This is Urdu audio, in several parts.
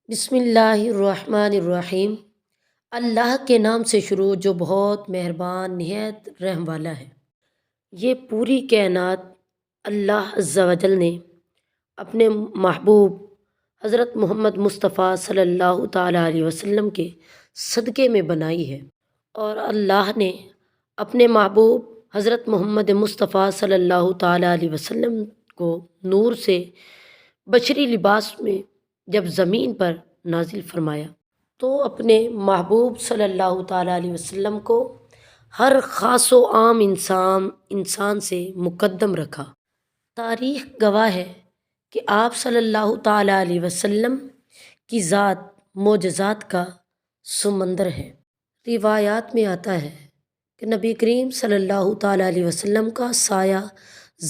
بسم اللہ الرحمن الرحیم۔ اللہ کے نام سے شروع جو بہت مہربان نہایت رحم والا ہے۔ یہ پوری کائنات اللہ عز و جل نے اپنے محبوب حضرت محمد مصطفیٰ صلی اللہ تعالیٰ علیہ وسلم کے صدقے میں بنائی ہے، اور اللہ نے اپنے محبوب حضرت محمد مصطفیٰ صلی اللہ تعالیٰ علیہ وسلم کو نور سے بشری لباس میں جب زمین پر نازل فرمایا تو اپنے محبوب صلی اللہ تعالیٰ علیہ وسلم کو ہر خاص و عام انسان سے مقدم رکھا۔ تاریخ گواہ ہے کہ آپ صلی اللہ تعالیٰ علیہ وسلم کی ذات معجزات کا سمندر ہے۔ روایات میں آتا ہے کہ نبی کریم صلی اللہ تعالیٰ علیہ وسلم کا سایہ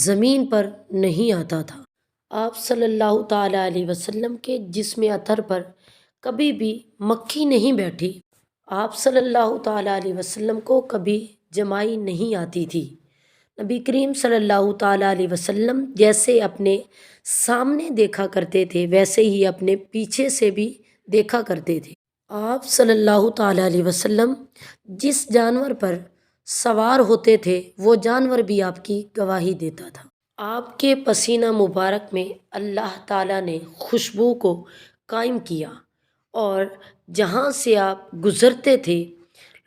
زمین پر نہیں آتا تھا۔ آپ صلی اللہ تعالیٰ علیہ وسلم کے جسم اطہر پر کبھی بھی مکھی نہیں بیٹھی۔ آپ صلی اللہ تعالیٰ علیہ وسلم کو کبھی جمائی نہیں آتی تھی۔ نبی کریم صلی اللہ تعالیٰ علیہ وسلم جیسے اپنے سامنے دیکھا کرتے تھے ویسے ہی اپنے پیچھے سے بھی دیکھا کرتے تھے۔ آپ صلی اللہ تعالیٰ علیہ وسلم جس جانور پر سوار ہوتے تھے وہ جانور بھی آپ کی گواہی دیتا تھا۔ آپ کے پسینہ مبارک میں اللہ تعالیٰ نے خوشبو کو قائم کیا، اور جہاں سے آپ گزرتے تھے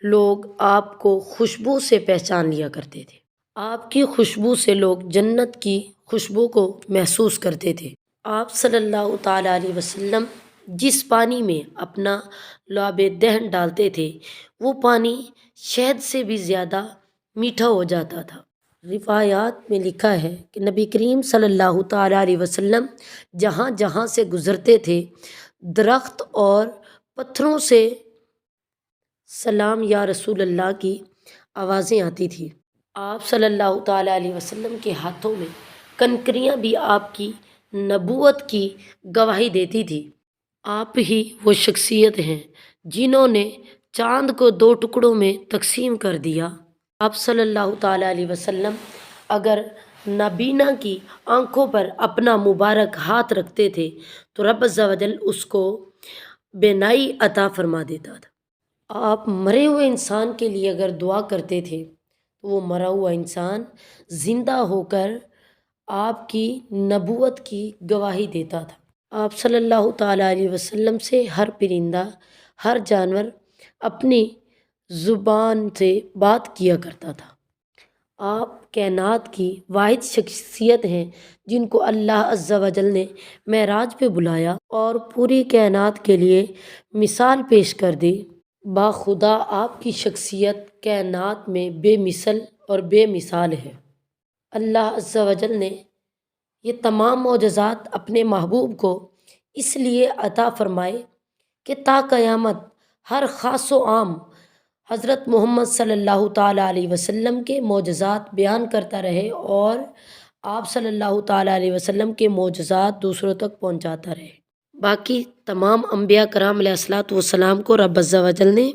لوگ آپ کو خوشبو سے پہچان لیا کرتے تھے۔ آپ کی خوشبو سے لوگ جنت کی خوشبو کو محسوس کرتے تھے۔ آپ صلی اللہ تعالیٰ علیہ وسلم جس پانی میں اپنا لعاب دہن ڈالتے تھے وہ پانی شہد سے بھی زیادہ میٹھا ہو جاتا تھا۔ روایات میں لکھا ہے کہ نبی کریم صلی اللہ تعالیٰ علیہ وسلم جہاں جہاں سے گزرتے تھے درخت اور پتھروں سے سلام یا رسول اللہ کی آوازیں آتی تھیں۔ آپ صلی اللہ تعالیٰ علیہ وسلم کے ہاتھوں میں کنکریاں بھی آپ کی نبوت کی گواہی دیتی تھی۔ آپ ہی وہ شخصیت ہیں جنہوں نے چاند کو دو ٹکڑوں میں تقسیم کر دیا۔ آپ صلی اللہ تعالیٰ علیہ وسلم اگر نابینا کی آنکھوں پر اپنا مبارک ہاتھ رکھتے تھے تو رب عز و جل اس کو بینائی عطا فرما دیتا تھا۔ آپ مرے ہوئے انسان کے لیے اگر دعا کرتے تھے تو وہ مرا ہوا انسان زندہ ہو کر آپ کی نبوت کی گواہی دیتا تھا۔ آپ صلی اللہ تعالیٰ علیہ وسلم سے ہر پرندہ ہر جانور اپنی زبان سے بات کیا کرتا تھا۔ آپ کائنات کی واحد شخصیت ہیں جن کو اللہ عز و جل نے معراج پہ بلایا اور پوری کائنات کے لیے مثال پیش کر دی۔ باخدا آپ کی شخصیت کائنات میں بے مثل اور بے مثال ہے۔ اللہ عز و جل نے یہ تمام معجزات اپنے محبوب کو اس لیے عطا فرمائے کہ تا قیامت ہر خاص و عام حضرت محمد صلی اللہ تعالیٰ علیہ وسلم کے معجزات بیان کرتا رہے اور آپ صلی اللہ تعالیٰ علیہ وسلم کے معجزات دوسروں تک پہنچاتا رہے۔ باقی تمام انبیاء کرام علیہ الصلوۃ والسلام کو رب عز و جل نے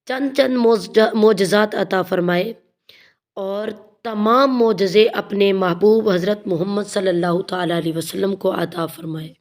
چند معجزات عطا فرمائے، اور تمام معجزے اپنے محبوب حضرت محمد صلی اللہ تعالیٰ علیہ وسلم کو عطا فرمائے۔